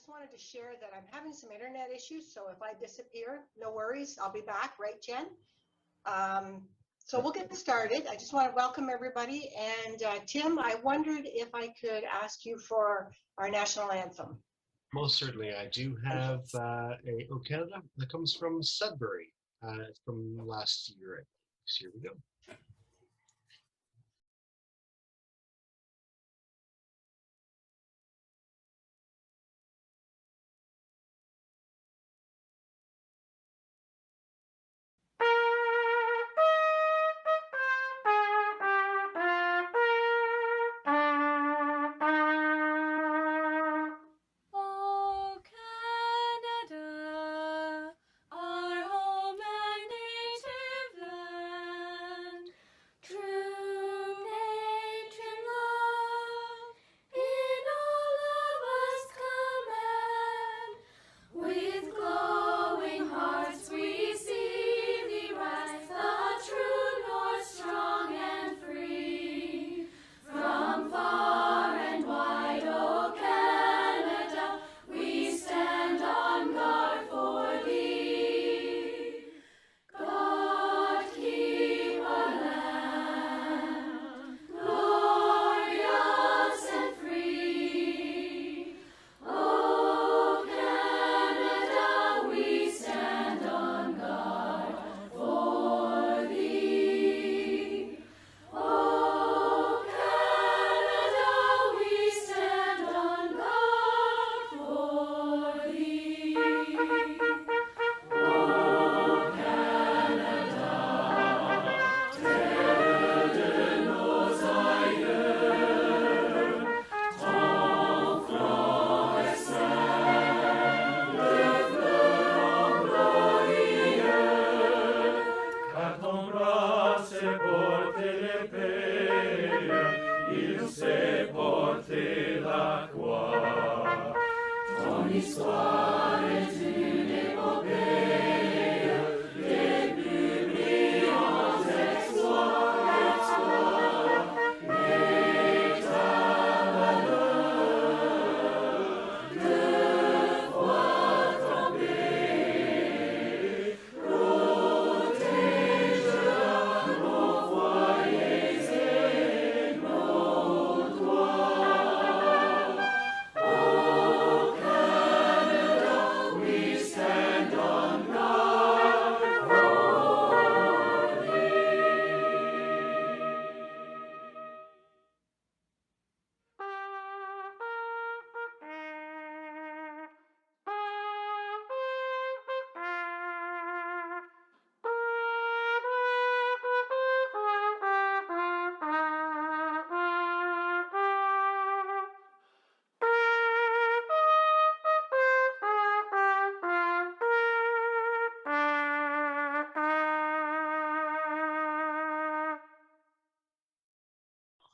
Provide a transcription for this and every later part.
wanted to share that I'm having some internet issues, so if I disappear, no worries, I'll be back, right, Jen? So we'll get started. I just want to welcome everybody, and Tim, I wondered if I could ask you for our national anthem. Most certainly. I do have a O Canada that comes from Sudbury from last year. So here we go.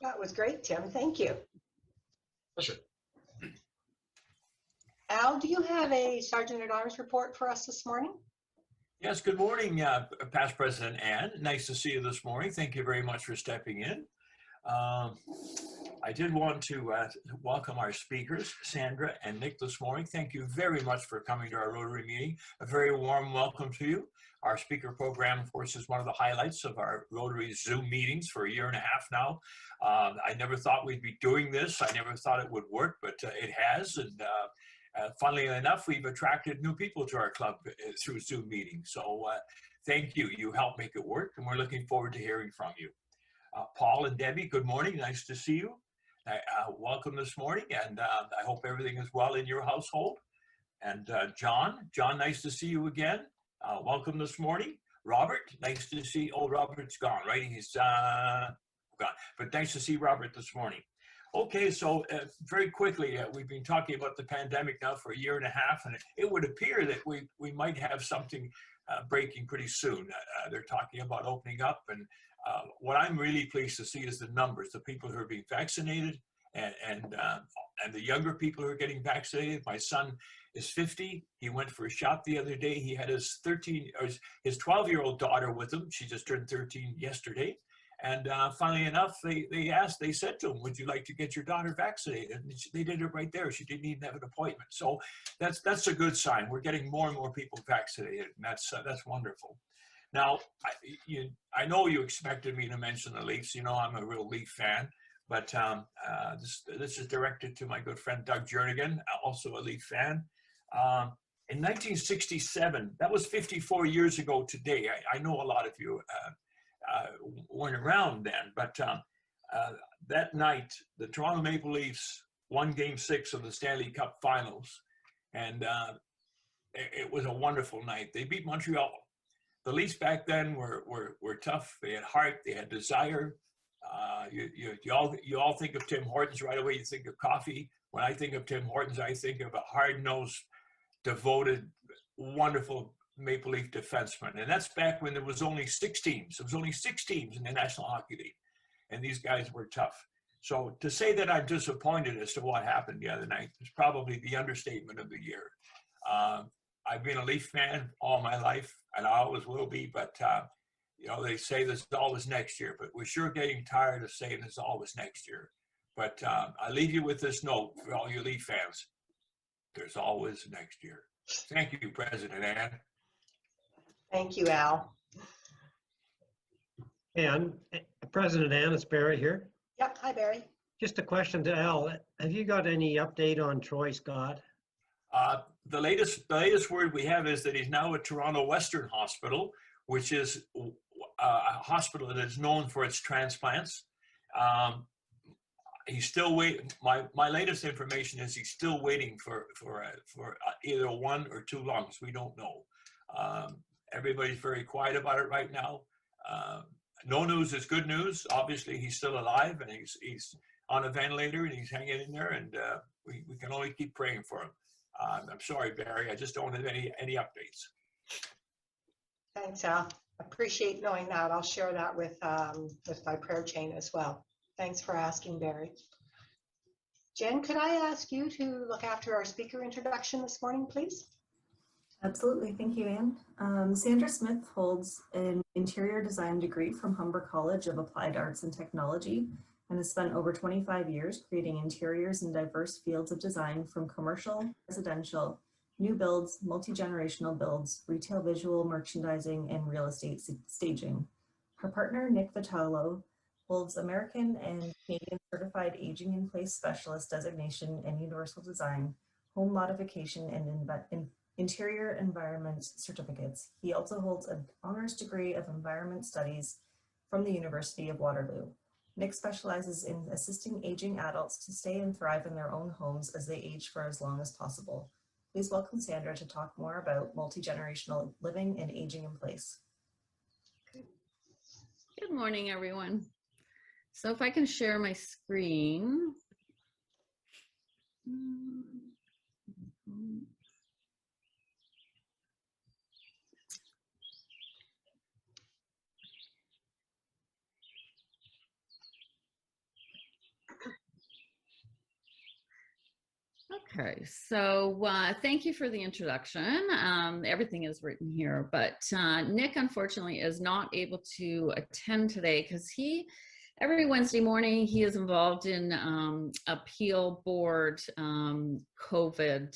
That was great, Tim. Thank you. Pleasure. Al, do you have a Sergeant at Arms report for us this morning? Yes, good morning, Past President Ann. Nice to see you this morning. Thank you very much for stepping in. I did want to welcome our speakers, Sandra and Nick, this morning. Thank you very much for coming to our Rotary meeting. A very warm welcome to you. Our speaker program, of course, is one of the highlights of our Rotary Zoom meetings for a year and a half now. I never thought we'd be doing this. I never thought it would work, but it has. And funnily enough, we've attracted new people to our club through Zoom meetings. So thank you. You helped make it work, and we're looking forward to hearing from you. Paul and Debbie, good morning. Nice to see you. Welcome this morning, and I hope everything is well in your household. And John, nice to see you again. Welcome this morning. Robert, nice to see. Oh, Robert's gone, right? He's gone. But nice to see Robert this morning. Okay, so very quickly, we've been talking about the pandemic now for a year and a half, and it would appear that we might have something breaking pretty soon. They're talking about opening up, and what I'm really pleased to see is the numbers, the people who are being vaccinated, and the younger people who are getting vaccinated. My son is 50. He went for a shot the other day. He had his 12-year-old daughter with him. She just turned 13 yesterday. And funnily enough, they said to him, would you like to get your daughter vaccinated? And they did it right there. She didn't even have an appointment. So that's a good sign. We're getting more and more people vaccinated, and that's wonderful. Now, I know you expected me to mention the Leafs. You know, I'm a real Leaf fan, but this is directed to my good friend Doug Jernigan, also a Leaf fan. In 1967, that was 54 years ago today. I know a lot of you weren't around then, but that night, the Toronto Maple Leafs won Game 6 of the Stanley Cup Finals, and it was a wonderful night. They beat Montreal. The Leafs back then were tough. They had heart. They had desire. You all think of Tim Hortons right away. You think of coffee. When I think of Tim Hortons, I think of a hard-nosed, devoted, wonderful Maple Leaf defenseman. And that's back when there was only 6 teams. There was only 6 teams in the National Hockey League, and these guys were tough. So to say that I'm disappointed as to what happened the other night is probably the understatement of the year. I've been a Leaf fan all my life, and I always will be, but you know, they say there's always next year, but we're sure getting tired of saying there's always next year. But I leave you with this note for all you Leaf fans. There's always next year. Thank you, President Ann. Thank you, Al. And President Ann, it's Barry here. Yep, hi, Barry. Just a question to Al. Have you got any update on Troy Scott? The latest word we have is that he's now at Toronto Western Hospital, which is a hospital that is known for its transplants. He's still waiting. My latest information is he's still waiting for either 1 or 2 lungs. We don't know. Everybody's very quiet about it right now. No news is good news. Obviously, he's still alive, and he's on a ventilator, and he's hanging in there, and we can only keep praying for him. I'm sorry, Barry. I just don't have any updates. Thanks, Al. Appreciate knowing that. I'll share that with my prayer chain as well. Thanks for asking, Barry. Jen, could I ask you to look after our speaker introduction this morning, please? Absolutely. Thank you, Ann. Sandra Smith holds an interior design degree from Humber College of Applied Arts and Technology and has spent over 25 years creating interiors in diverse fields of design, from commercial, residential, new builds, multi-generational builds, retail visual merchandising, and real estate staging. Her partner, Nick Vitalo, holds American and Canadian Certified Aging in Place Specialist designation in Universal Design, Home Modification, and Interior Environment certificates. He also holds an honors degree of Environment Studies from the University of Waterloo. Nick specializes in assisting aging adults to stay and thrive in their own homes as they age for as long as possible. Please welcome Sandra to talk more about multi-generational living and aging in place. Good morning, everyone. So if I can share my screen. Okay, so thank you for the introduction. Everything is written here, but Nick unfortunately is not able to attend today because every Wednesday morning he is involved in appeal board COVID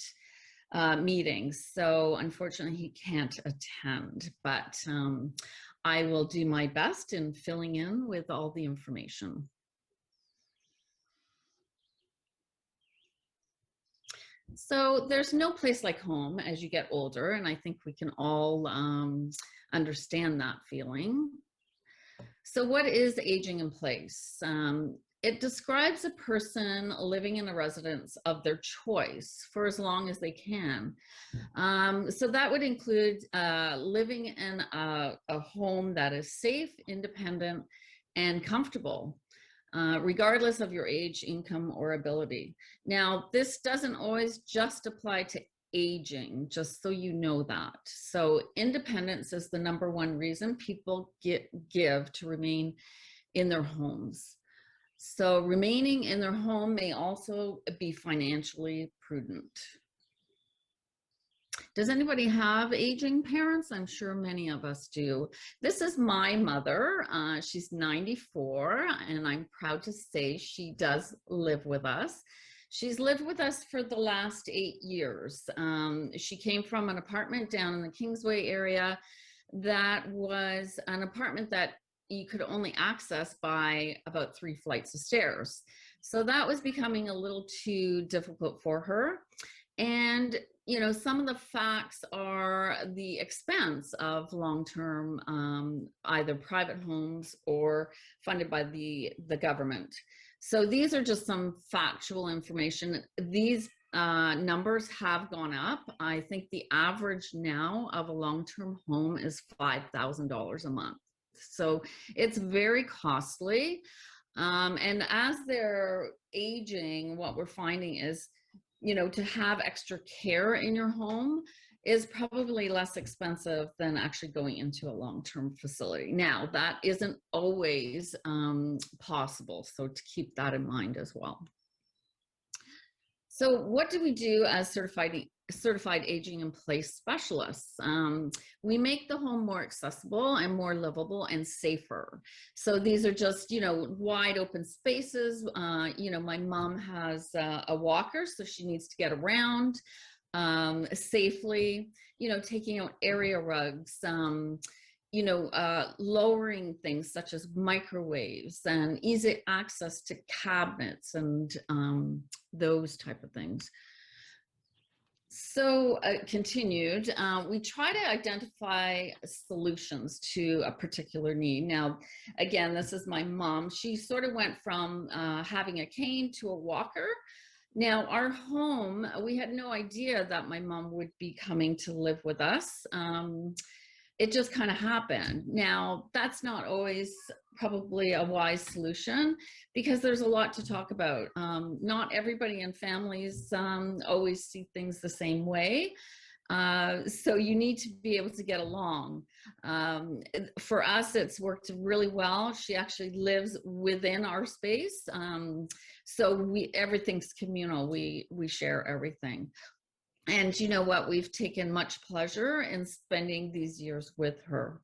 meetings. So unfortunately he can't attend, but I will do my best in filling in with all the information. So there's no place like home as you get older, and I think we can all understand that feeling. So what is aging in place? It describes a person living in a residence of their choice for as long as they can. So that would include living in a home that is safe, independent, and comfortable, regardless of your age, income, or ability. Now, this doesn't always just apply to aging, just so you know that. So independence is the #1 reason people give to remain in their homes. So remaining in their home may also be financially prudent. Does anybody have aging parents? I'm sure many of us do. This is my mother. She's 94, and I'm proud to say she does live with us. She's lived with us for the last 8 years. She came from an apartment down in the Kingsway area that was an apartment that you could only access by about 3 flights of stairs. So that was becoming a little too difficult for her. And, you know, some of the facts are the expense of long-term, either private homes or funded by the government. So these are just some factual information. These numbers have gone up. I think the average now of a long-term home is $5,000 a month. So it's very costly. And as they're aging, what we're finding is, you know, to have extra care in your home is probably less expensive than actually going into a long-term facility. Now, that isn't always possible, so to keep that in mind as well. So what do we do as certified aging in place specialists? We make the home more accessible and more livable and safer. So these are just, you know, wide open spaces. You know, my mom has a walker, so she needs to get around safely, you know, taking out area rugs, you know, lowering things such as microwaves and easy access to cabinets and those type of things. So continued, we try to identify solutions to a particular need. Now, again, this is my mom. She sort of went from having a cane to a walker. Now, our home, we had no idea that my mom would be coming to live with us. It just kind of happened. Now, that's not always probably a wise solution because there's a lot to talk about. Not everybody in families always see things the same way. So you need to be able to get along. For us, it's worked really well. She actually lives within our space. So everything's communal. We share everything. And you know what? We've taken much pleasure in spending these years with her.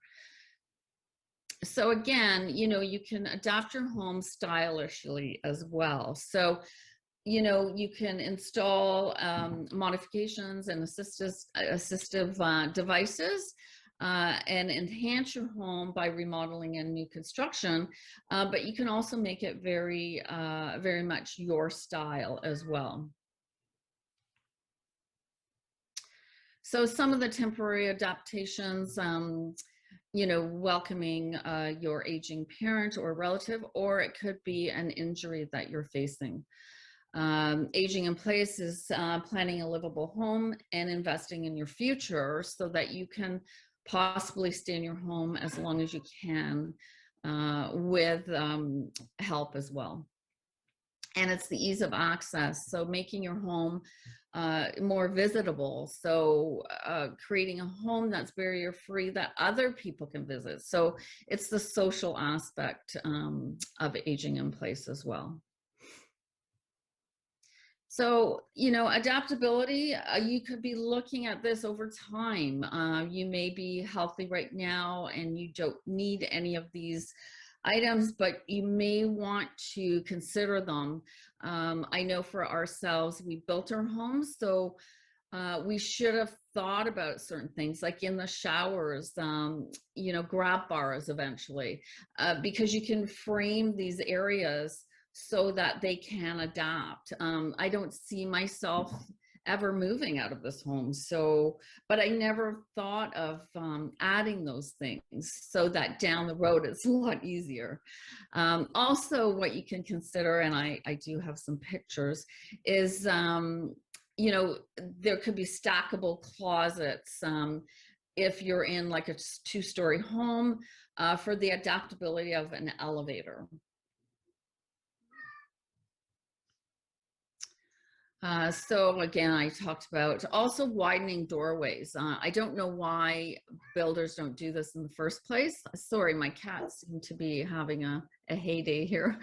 So again, you know, you can adapt your home stylishly as well. So, you know, you can install modifications and assistive devices and enhance your home by remodeling and new construction. But you can also make it very, very much your style as well. So some of the temporary adaptations, you know, welcoming your aging parent or relative, or it could be an injury that you're facing. Aging in place is planning a livable home and investing in your future so that you can possibly stay in your home as long as you can with help as well. And it's the ease of access. So making your home more visitable. So creating a home that's barrier free that other people can visit. So it's the social aspect of aging in place as well. So, you know, adaptability, you could be looking at this over time. You may be healthy right now and you don't need any of these items, but you may want to consider them. I know for ourselves, we built our homes, so we should have thought about certain things like in the showers, you know, grab bars eventually, because you can frame these areas so that they can adapt. I don't see myself ever moving out of this home. So, but I never thought of adding those things so that down the road it's a lot easier. Also, what you can consider, and I do have some pictures, is, you know, there could be stackable closets if you're in like a 2-story home for the adaptability of an elevator. So again, I talked about also widening doorways. I don't know why builders don't do this in the first place. Sorry, my cats seem to be having a heyday here.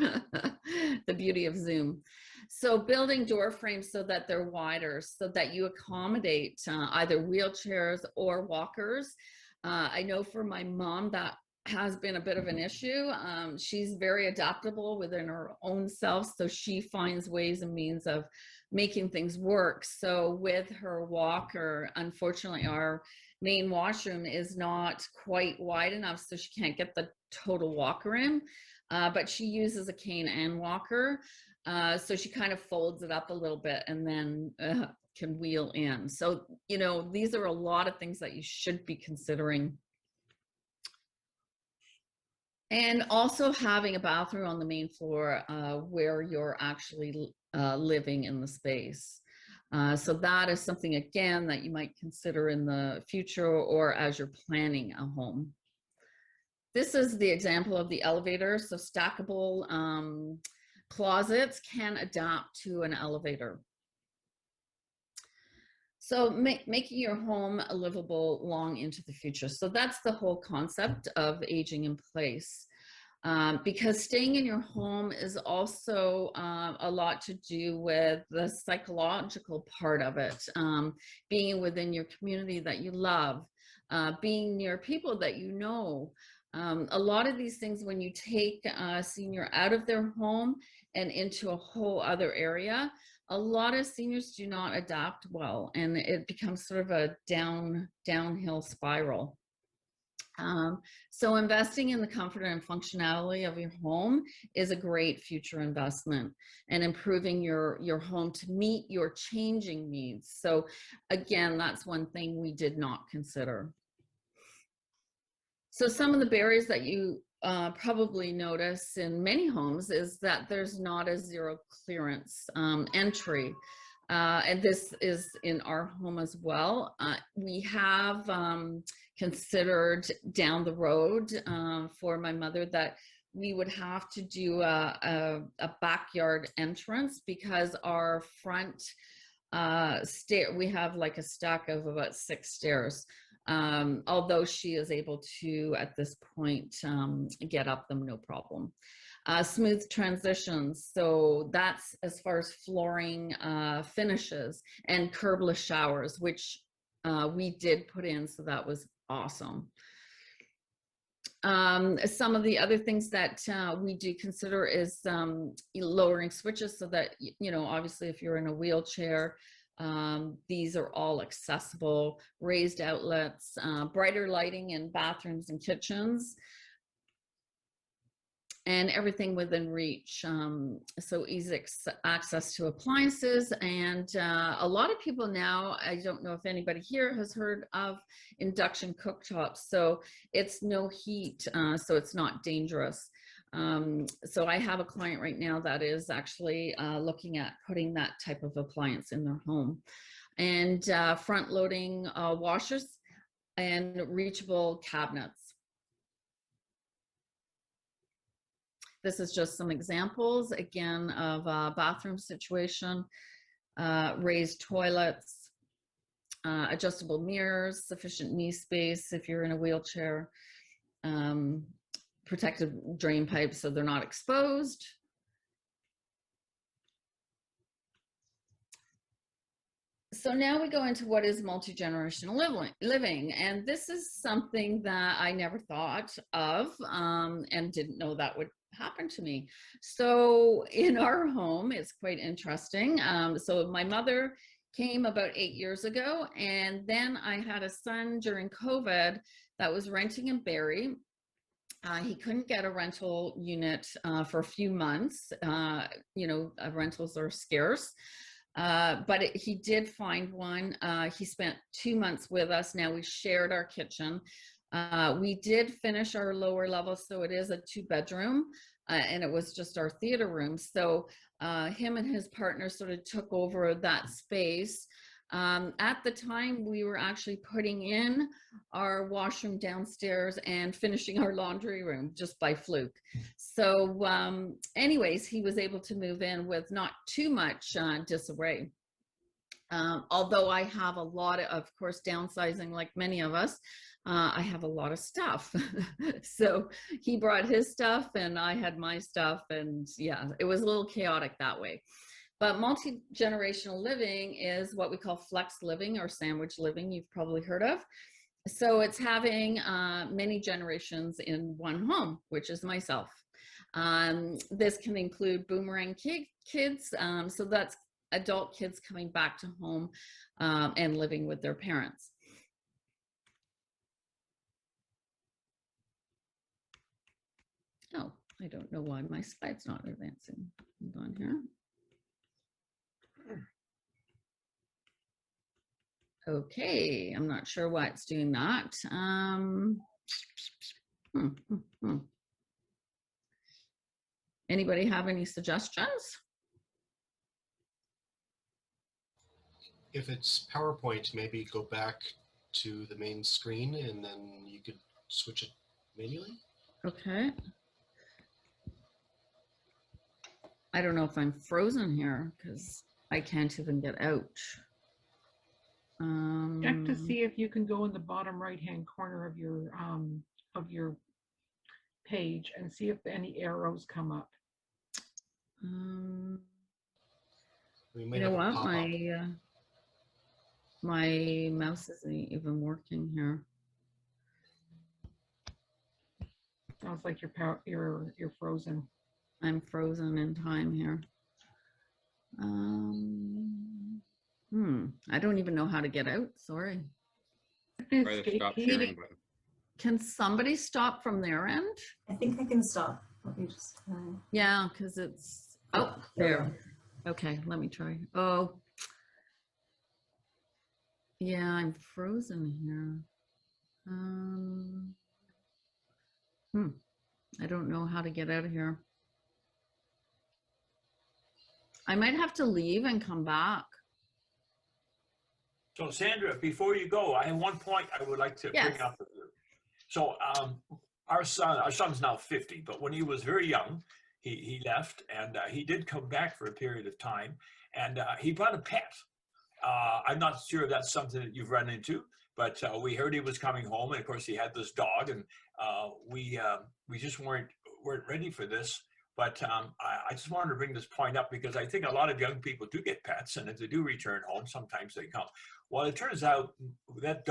The beauty of Zoom. So building door frames so that they're wider, so that you accommodate either wheelchairs or walkers. I know for my mom that has been a bit of an issue. She's very adaptable within her own self, so she finds ways and means of making things work. So with her walker, unfortunately, our main washroom is not quite wide enough, so she can't get the total walker in, but she uses a cane and walker. So she kind of folds it up a little bit and then can wheel in. So, you know, these are a lot of things that you should be considering. And also having a bathroom on the main floor where you're actually living in the space. So that is something, again, that you might consider in the future or as you're planning a home. This is the example of the elevator. So stackable closets can adapt to an elevator. So making your home livable long into the future. So that's the whole concept of aging in place. Because staying in your home is also a lot to do with the psychological part of it. Being within your community that you love, being near people that you know. A lot of these things, when you take a senior out of their home and into a whole other area, a lot of seniors do not adapt well, and it becomes sort of a downhill spiral. So investing in the comfort and functionality of your home is a great future investment, and improving your home to meet your changing needs. So again, that's one thing we did not consider. So some of the barriers that you probably notice in many homes is that there's not a zero clearance entry. And this is in our home as well. We have considered down the road for my mother that we would have to do a backyard entrance, because our front stair, we have like a stack of about 6 stairs. Although she is able to, at this point, get up them no problem. Smooth transitions, so that's as far as flooring finishes, and curbless showers, which we did put in, so that was awesome. Some of the other things that we do consider is lowering switches, so that, you know, obviously if you're in a wheelchair, these are all accessible, raised outlets, brighter lighting in bathrooms and kitchens, and everything within reach. So easy access to appliances. And a lot of people now, I don't know if anybody here has heard of induction cooktops. So it's no heat, so it's not dangerous. So I have a client right now that is actually looking at putting that type of appliance in their home. And front loading washers and reachable cabinets. This is just some examples, again, of a bathroom situation, raised toilets, adjustable mirrors, sufficient knee space if you're in a wheelchair, protective drain pipes so they're not exposed. So now we go into what is multi-generational living. And this is something that I never thought of and didn't know that would happen to me. So in our home, it's quite interesting. So my mother came about 8 years ago, and then I had a son during COVID that was renting in Barrie. He couldn't get a rental unit for a few months. You know, rentals are scarce. But he did find one. He spent 2 months with us. Now we shared our kitchen. We did finish our lower level, so it is a 2-bedroom, and it was just our theater room. So him and his partner sort of took over that space. At the time, we were actually putting in our washroom downstairs and finishing our laundry room just by fluke. So anyways, he was able to move in with not too much disarray. Although I have a lot of course, downsizing like many of us, I have a lot of stuff. So he brought his stuff and I had my stuff, and yeah, it was a little chaotic that way. But multi-generational living is what we call flex living or sandwich living, you've probably heard of. So it's having many generations in one home, which is myself. This can include boomerang kids, so that's adult kids coming back to home and living with their parents. Oh, I don't know why my slide's not advancing. Hold on here. Okay, I'm not sure why it's doing that. Anybody have any suggestions? If it's PowerPoint, maybe go back to the main screen and then you could switch it manually. Okay. I don't know if I'm frozen here because I can't even get out. Check to see if you can go in the bottom right-hand corner of your page and see if any arrows come up. We You might know have a what? pop-up. My mouse isn't even working here. Sounds like you're frozen. I'm frozen in time here. I don't even know how to get out. Sorry. Try the stop sharing button. Can somebody stop from their end? I think I can stop. Let me just try. Yeah, because it's, oh, there. Okay, let me try. Oh, yeah, I'm frozen here. I don't know how to get out of here. I might have to leave and come back. So Sandra, before you go, I have one point I would like to bring up with you. So our son's now 50, but when he was very young, he left, and he did come back for a period of time, and he brought a pet. I'm not sure if that's something that you've run into, but we heard he was coming home, and of course he had this dog, and we just weren't ready for this. But I just wanted to bring this point up because I think a lot of young people do get pets, and if they do return home, sometimes they come. Well, it turns out that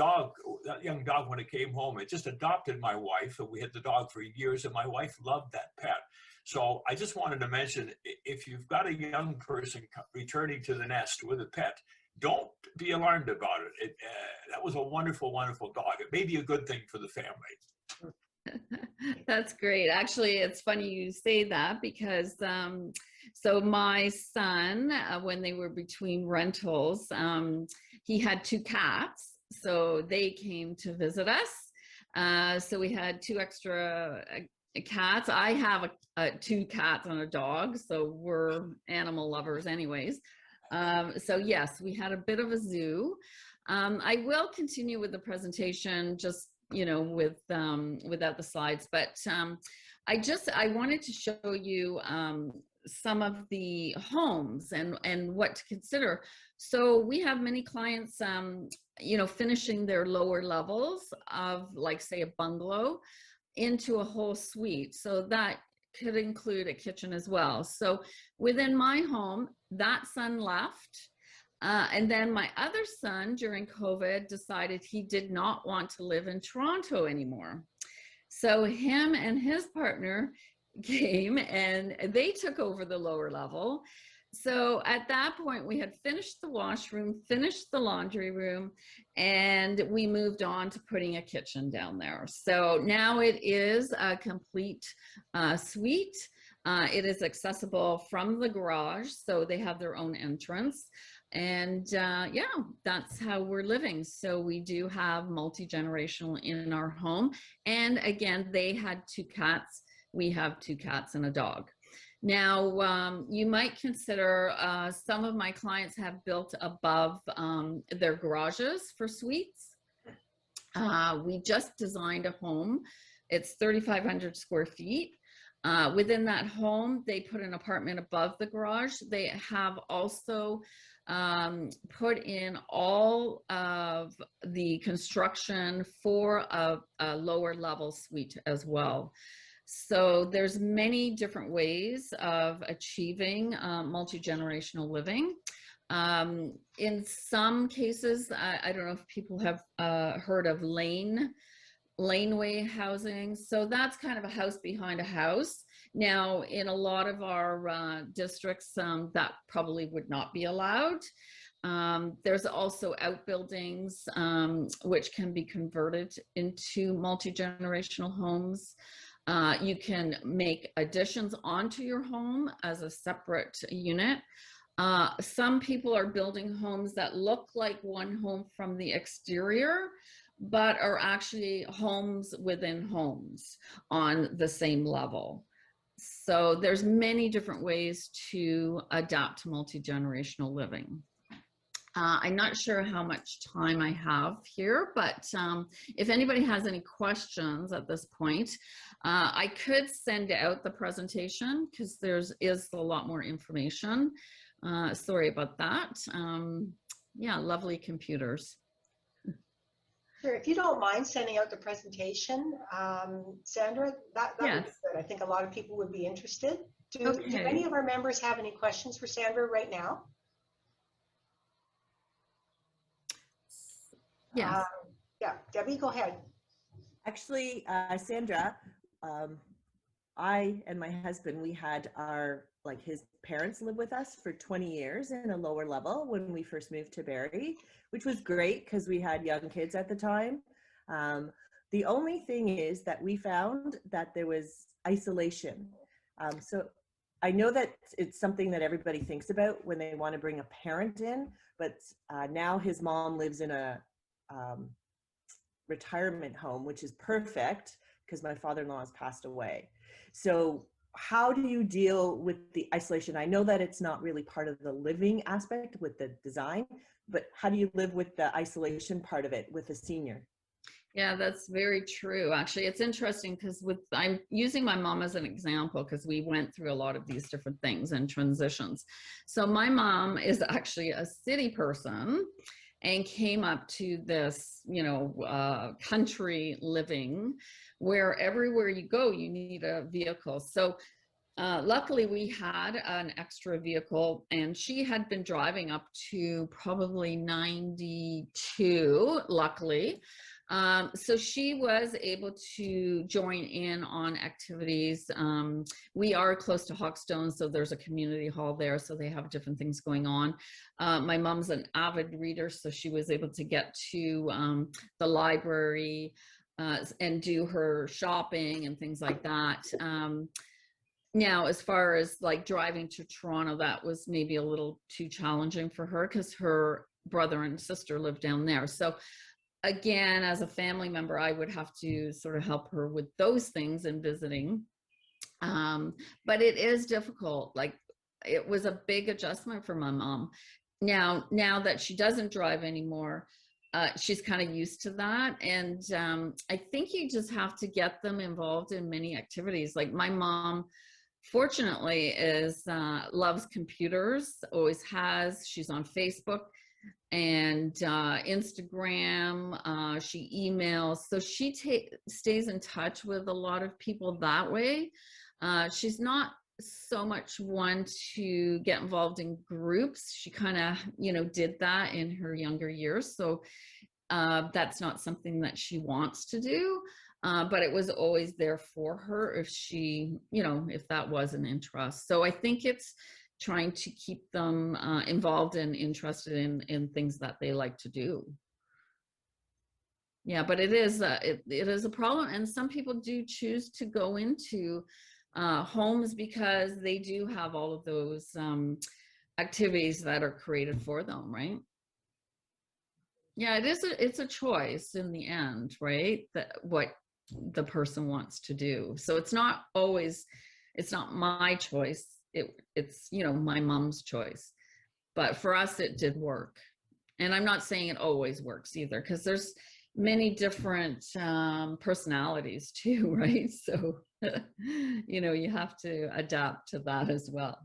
young dog, when it came home, it just adopted my wife, and we had the dog for years, and my wife loved that pet. So I just wanted to mention, if you've got a young person returning to the nest with a pet, don't be alarmed about it. That was a wonderful, wonderful dog. It may be a good thing for the family. That's great. Actually, it's funny you say that because so my son, when they were between rentals, he had 2 cats. So they came to visit us. So we had 2 extra cats. I have 2 cats and a dog, so we're animal lovers anyways. So yes, we had a bit of a zoo. I will continue with the presentation just without the slides, but I wanted to show you some of the homes and what to consider. So we have many clients, finishing their lower levels of, like, say, a bungalow into a whole suite. So that could include a kitchen as well. So within my home, that son left. And then my other son during COVID decided he did not want to live in Toronto anymore. So him and his partner came and they took over the lower level. So at that point, we had finished the washroom, finished the laundry room, and we moved on to putting a kitchen down there. So now it is a complete suite. It is accessible from the garage, so they have their own entrance. And yeah, that's how we're living. So we do have multi-generational in our home. And again, they had 2 cats. We have 2 cats and a dog. Now, you might consider, some of my clients have built above their garages for suites. We just designed a home. It's 3,500 square feet. Within that home, they put an apartment above the garage. They have also put in all of the construction for a lower level suite as well. So there's many different ways of achieving multi-generational living. In some cases, I don't know if people have heard of laneway housing. So that's kind of a house behind a house. Now, in a lot of our districts, that probably would not be allowed. There's also outbuildings, which can be converted into multi-generational homes. You can make additions onto your home as a separate unit. Some people are building homes that look like one home from the exterior, but are actually homes within homes on the same level. So there's many different ways to adapt to multi-generational living. I'm not sure how much time I have here, but if anybody has any questions at this point, I could send out the presentation because is a lot more information. Sorry about that. Yeah, lovely computers. Sure, if you don't mind sending out the presentation, Sandra, that would be Yes. good. I think a lot of people would be interested. Do Okay. any of our members have any questions for Sandra right now? Yes. Yeah, Debbie, go ahead. Actually, Sandra, I and my husband, we had his parents live with us for 20 years in a lower level when we first moved to Barrie, which was great because we had young kids at the time. The only thing is that we found that there was isolation. So I know that it's something that everybody thinks about when they want to bring a parent in, but now his mom lives in a retirement home, which is perfect because my father-in-law has passed away. So how do you deal with the isolation? I know that it's not really part of the living aspect with the design, but how do you live with the isolation part of it with a senior? Yeah, that's very true. Actually, it's interesting because I'm using my mom as an example because we went through a lot of these different things and transitions. So my mom is actually a city person and came up to this, country living where everywhere you go, you need a vehicle. So luckily we had an extra vehicle and she had been driving up to probably 92, luckily. So she was able to join in on activities. We are close to Hawkstone, so there's a community hall there, so they have different things going on. My mom's an avid reader, so she was able to get to the library and do her shopping and things like that. Now, as far as like driving to Toronto, that was maybe a little too challenging for her because her brother and sister live down there. So again, as a family member, I would have to sort of help her with those things and visiting. But it is difficult. Like, it was a big adjustment for my mom. Now that she doesn't drive anymore, she's kind of used to that. And I think you just have to get them involved in many activities. Like my mom, fortunately, loves computers, always has. She's on Facebook and Instagram, she emails, so she stays in touch with a lot of people that way. She's not so much one to get involved in groups. She kind of, did that in her younger years. So that's not something that she wants to do, but it was always there for her if she, if that was an interest. So I think it's trying to keep them involved and interested in things that they like to do. Yeah, but it is a problem, and some people do choose to go into homes because they do have all of those activities that are created for them, right? Yeah, it's a choice in the end, right? What the person wants to do. So it's not my choice. It's my mom's choice, but for us it did work. And I'm not saying it always works either, because there's many different personalities too, right? So you know, you have to adapt to that as well.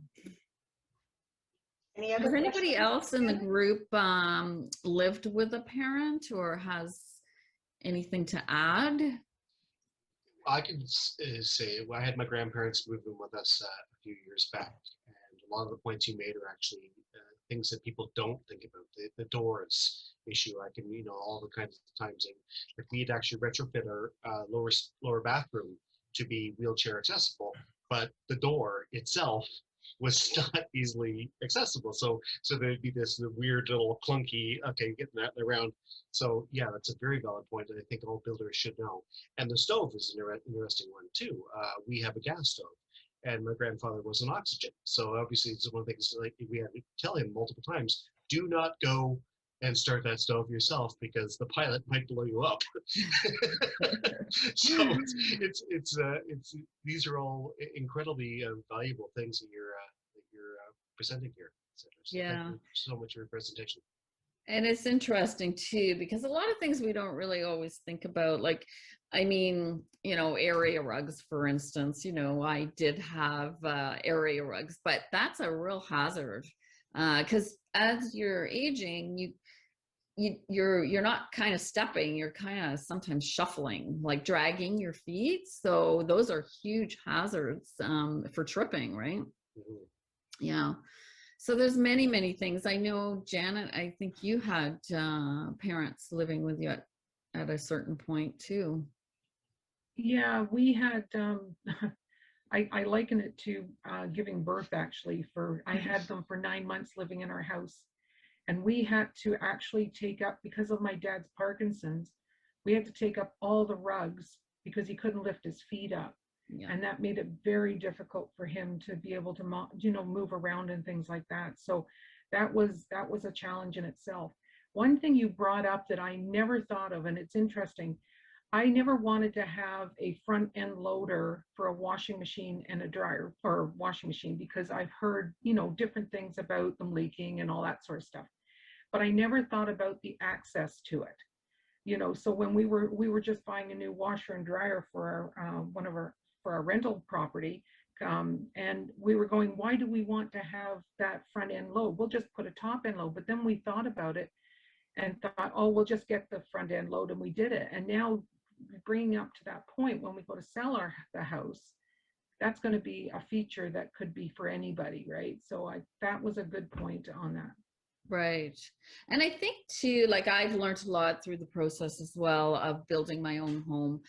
Any other Has anybody questions? else in the group lived with a parent or has anything to add? I can say, well, I had my grandparents move in with us a few years back, and a lot of the points you made are actually things that people don't think about. The doors issue, I can, you know, all the kinds of times, like we had actually retrofit our lower bathroom to be wheelchair accessible, but the door itself was not easily accessible. So there'd be this weird little clunky, okay, getting that around. So yeah, that's a very valid point that I think all builders should know. And the stove is an interesting one too. We have a gas stove, and my grandfather was on oxygen. So obviously it's one of the things, like we had to tell him multiple times, do not go and start that stove yourself because the pilot might blow you up. So it's these are all incredibly valuable things that you're presenting here, Sandra. So Yeah. thank you so much for your presentation. And it's interesting too, because a lot of things we don't really always think about, like, I mean, you know, area rugs, for instance, you know, I did have area rugs, but that's a real hazard because as you're aging, you're not kind of stepping, you're kind of sometimes shuffling, like dragging your feet. So those are huge hazards for tripping, right? Mhm. Yeah. So there's many things. I know, Janet, I think you had parents living with you at a certain point too. Yeah, we had, I liken it to giving birth actually. I had them for 9 months living in our house. And we had to actually take up, because of my dad's Parkinson's, we had to take up all the rugs because he couldn't lift his feet up. Yeah. And that made it very difficult for him to be able to, you know, move around and things like that. So that was a challenge in itself. One thing you brought up that I never thought of, and it's interesting, I never wanted to have a front end loader for a washing machine and a dryer, or washing machine, because I've heard, you know, different things about them leaking and all that sort of stuff. But I never thought about the access to it. You know, so when we were just buying a new washer and dryer for our rental property, and we were going, why do we want to have that front end load? We'll just put a top end load. But then we thought about it and thought, oh, we'll just get the front end load, and we did it. And now bringing up to that point, when we go to sell the house, that's going to be a feature that could be for anybody, right? So that was a good point on that. Right. And I think too, like I've learned a lot through the process as well of building my own home,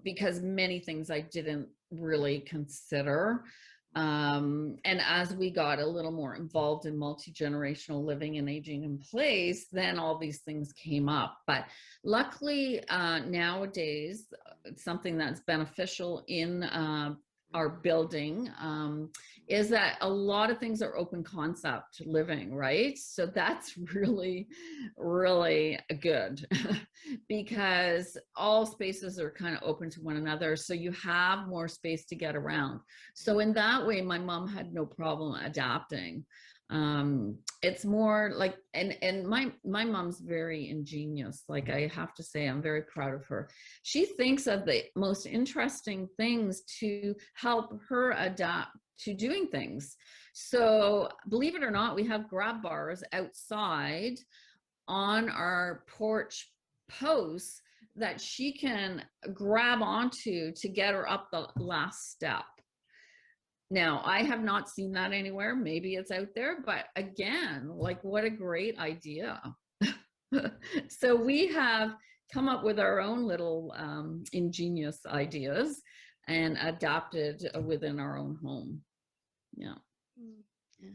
because many things I didn't really consider. And as we got a little more involved in multi-generational living and aging in place, then all these things came up. But luckily, nowadays, something that's beneficial in our building is that a lot of things are open concept living, right? So that's really, really good because all spaces are kind of open to one another. So you have more space to get around. So in that way, my mom had no problem adapting. It's more like, and my mom's very ingenious. Like I have to say, I'm very proud of her. She thinks of the most interesting things to help her adapt to doing things. So believe it or not, we have grab bars outside on our porch posts that she can grab onto to get her up the last step. Now, I have not seen that anywhere. Maybe it's out there, but again, like what a great idea. So we have come up with our own little ingenious ideas and adapted within our own home. Yeah.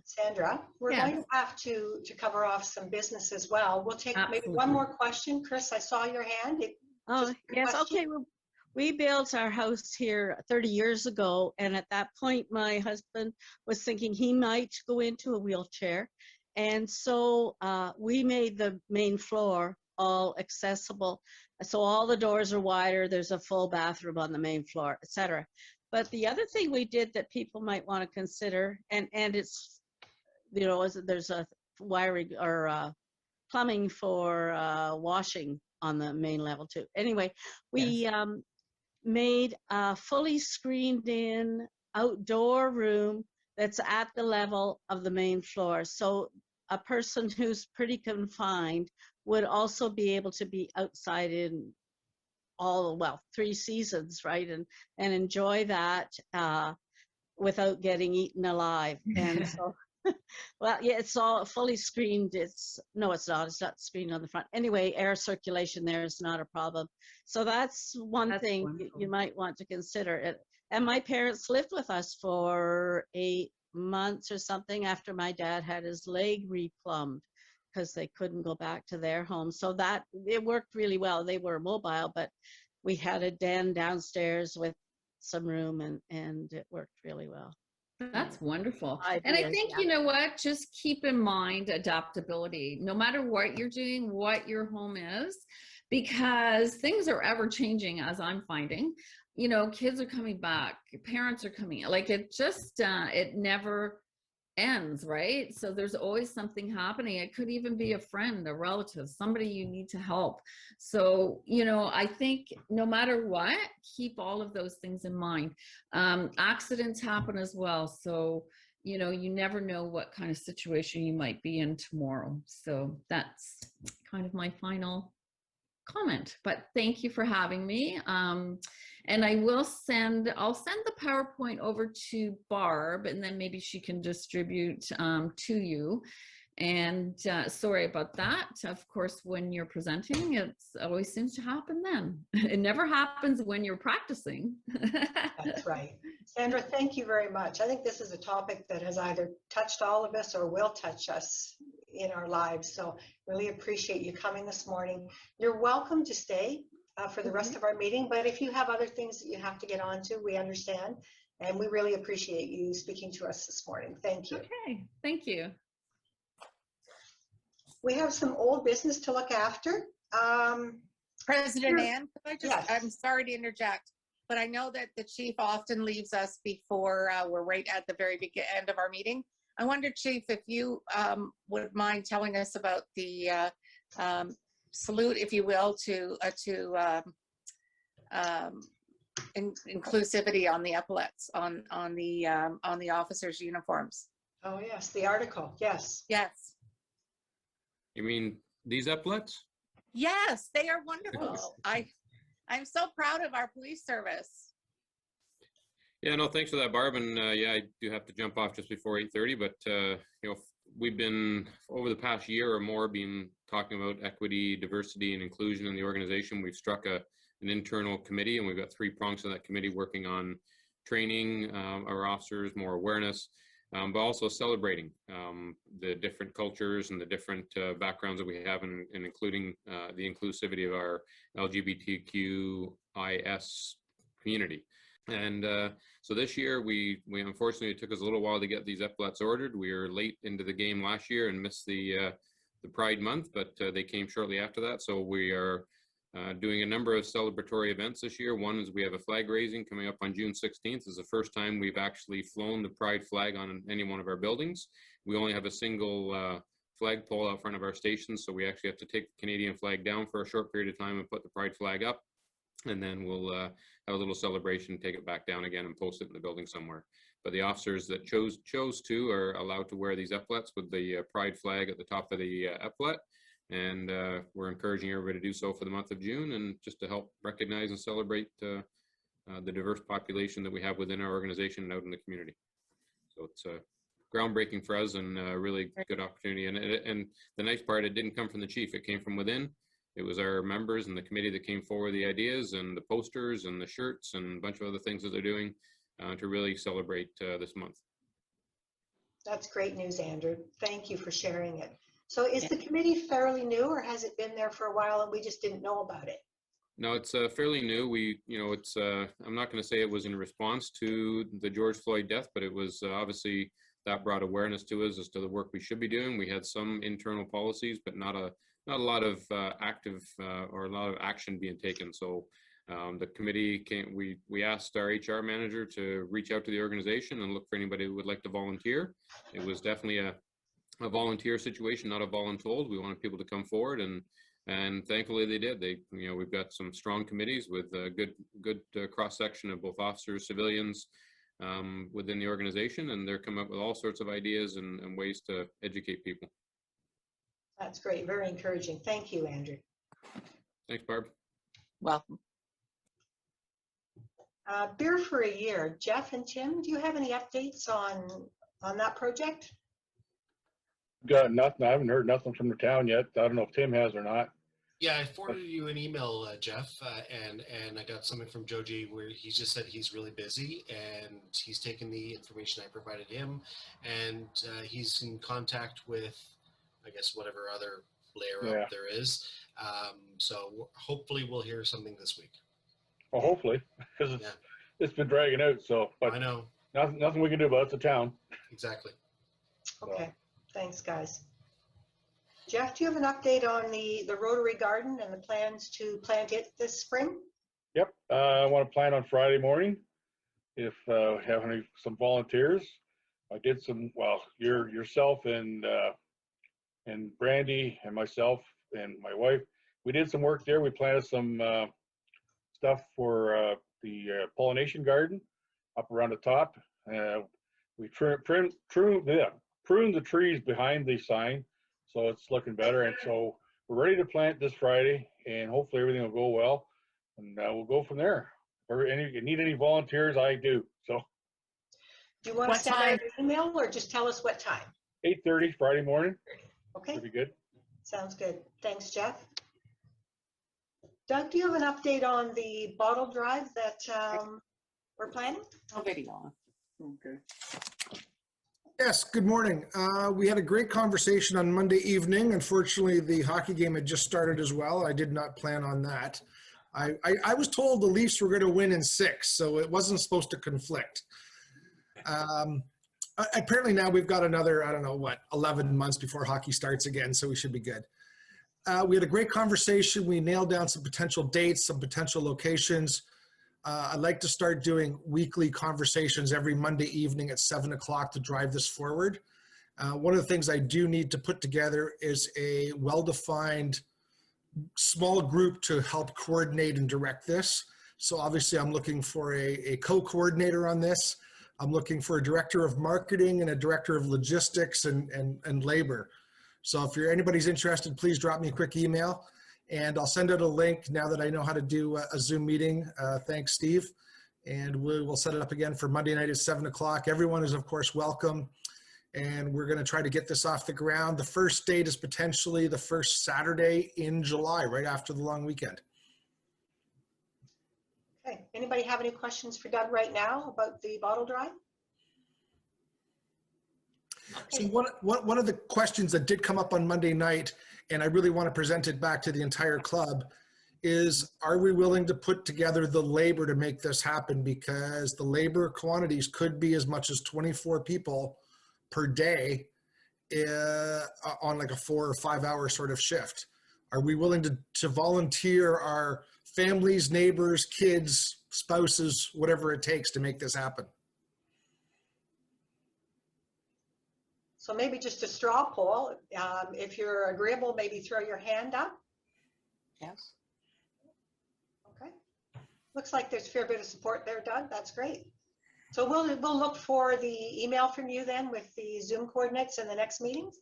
Sandra, we're Yes. going to have to cover off some business as well. We'll take maybe Absolutely. one more question. Chris, I saw your hand. Oh, Just a yes. question. Okay. Well, we built our house here 30 years ago. And at that point, my husband was thinking he might go into a wheelchair. And so we made the main floor all accessible. So all the doors are wider. There's a full bathroom on the main floor, etc. But the other thing we did that people might want to consider, and it's, you know, there's a wiring or plumbing for washing on the main level too. Anyway, we made a fully screened in outdoor room that's at the level of the main floor. So a person who's pretty confined would also be able to be outside in all, well, 3 seasons, right? And enjoy that without getting eaten alive. And so, well, yeah, it's all fully screened. No, it's not screened on the front. Anyway, air circulation there is not a problem. So that's one thing wonderful. you might want to consider it. And my parents lived with us for 8 months or something after my dad had his leg replumbed because they couldn't go back to their home. So that it worked really well. They were mobile, but we had a den downstairs with some room, and it worked really well. That's wonderful. Ideas, And I think, yeah. you know what, just keep in mind adaptability, no matter what you're doing, what your home is, because things are ever changing, as I'm finding. You know, kids are coming back, parents are coming, like it just, it never ends, right? So there's always something happening. It could even be a friend, a relative, somebody you need to help. So, you know, I think no matter what, keep all of those things in mind. Accidents happen as well. So, you know, you never know what kind of situation you might be in tomorrow. So that's kind of my final comment, but thank you for having me. And I'll send the PowerPoint over to Barb, and then maybe she can distribute to you. And sorry about that. Of course, when you're presenting, it always seems to happen then. It never happens when you're practicing. That's right. Sandra, thank you very much. I think this is a topic that has either touched all of us or will touch us in our lives. So really appreciate you coming this morning. You're welcome to stay for the rest of our meeting, but if you have other things that you have to get on to, we understand. And we really appreciate you speaking to us this morning. Thank you. Okay, thank you. We have some old business to look after. President Ann, could I just, Yes. I'm sorry to interject, but I know that the chief often leaves us before we're right at the very end of our meeting. I wonder, Chief, if you would mind telling us about the salute, if you will, to inclusivity on the epaulets, on the officers' uniforms. Oh yes, the article. Yes. Yes. You mean these epaulets? Yes, they are wonderful. I'm so proud of our police service. Yeah, no, thanks for that, Barb. And yeah, I do have to jump off just before 8:30, but you know, we've been over the past year or more been talking about equity, diversity, and inclusion in the organization. We've struck an internal committee, and we've got 3 prongs of that committee working on training our officers, more awareness, but also celebrating the different cultures and the different backgrounds that we have, and including the inclusivity of our LGBTQIS community. And so this year, we unfortunately, it took us a little while to get these epaulets ordered. We were late into the game last year and missed the Pride Month, but they came shortly after that. So we are doing a number of celebratory events this year. One is we have a flag raising coming up on June 16th. It's the first time we've actually flown the Pride flag on any one of our buildings. We only have a single flagpole out front of our station, so we actually have to take the Canadian flag down for a short period of time and put the Pride flag up. And then we'll have a little celebration, take it back down again and post it in the building somewhere. But the officers that chose to are allowed to wear these epaulets with the Pride flag at the top of the epaulet. And we're encouraging everybody to do so for the month of June, and just to help recognize and celebrate the diverse population that we have within our organization and out in the community. So it's groundbreaking for us, and a really good opportunity. And the nice part, it didn't come from the chief, it came from within. It was our members and the committee that came forward with the ideas and the posters and the shirts and a bunch of other things that they're doing to really celebrate this month. That's great news, Andrew. Thank you for sharing it. So is the committee fairly new, or has it been there for a while and we just didn't know about it? No, it's fairly new. It's I'm not going to say it was in response to the George Floyd death, but it was obviously that brought awareness to us as to the work we should be doing. We had some internal policies, but not a lot of active or a lot of action being taken. So the committee we asked our HR manager to reach out to the organization and look for anybody who would like to volunteer. It was definitely a volunteer situation, not a voluntold. We wanted people to come forward, and And thankfully they did. We've got some strong committees with a good cross-section of both officers, civilians within the organization, and they're coming up with all sorts of ideas and ways to educate people. That's great. Very encouraging. Thank you, Andrew. Thanks, Barb. Welcome. Beer for a Year. Jeff and Tim, do you have any updates on that project? Got nothing. I haven't heard nothing from the town yet. I don't know if Tim has or not. Yeah, I forwarded you an email, Jeff, and I got something from Joji where he just said he's really busy and he's taken the information I provided him, and he's in contact with, I guess, whatever other layer up there is. So hopefully we'll hear something this week. Well, hopefully, because it's been dragging out. So, but I know. Nothing we can do about it. It's a town. Exactly. Okay. Thanks, guys. Jeff, do you have an update on the Rotary Garden and the plans to plant it this spring? Yep. I want to plant on Friday morning. If have some volunteers, I did some. Well, yourself and Brandy and myself and my wife, we did some work there. We planted some stuff for the pollination garden up around the top. We pruned the trees behind the sign, so it's looking better. And so we're ready to plant this Friday, and hopefully everything will go well, and we'll go from there. If you need any volunteers, I do. So. Do you want to send out an email or just tell us what time? 8:30 Friday morning. Okay. Pretty good. Sounds good. Thanks, Jeff. Doug, do you have an update on the bottle drive that we're planning? No video on. Okay. Yes, good morning. We had a great conversation on Monday evening. Unfortunately, the hockey game had just started as well. I did not plan on that. I was told the Leafs were going to win in 6, so it wasn't supposed to conflict. Apparently now we've got another, 11 months before hockey starts again, so we should be good. We had a great conversation. We nailed down some potential dates, some potential locations. I'd like to start doing weekly conversations every Monday evening at 7 o'clock to drive this forward. One of the things I do need to put together is a well-defined small group to help coordinate and direct this. So obviously I'm looking for a co-coordinator on this. I'm looking for a director of marketing and a director of logistics and labor. So if anybody's interested, please drop me a quick email and I'll send out a link now that I know how to do a Zoom meeting. Thanks, Steve. And we'll set it up again for Monday night at 7 o'clock. Everyone is of course welcome. And we're gonna try to get this off the ground. The first date is potentially the first Saturday in July, right after the long weekend. Okay, anybody have any questions for Doug right now about the bottle drive? So one of the questions that did come up on Monday night, and I really want to present it back to the entire club, is are we willing to put together the labor to make this happen? Because the labor quantities could be as much as 24 people per day on like a 4 or 5 hour sort of shift. Are we willing to volunteer our families, neighbors, kids, spouses, whatever it takes to make this happen? So maybe just a straw poll. If you're agreeable, maybe throw your hand up. Yes. Okay. Looks like there's a fair bit of support there, Doug. That's great. So we'll look for the email from you then with the Zoom coordinates in the next meetings.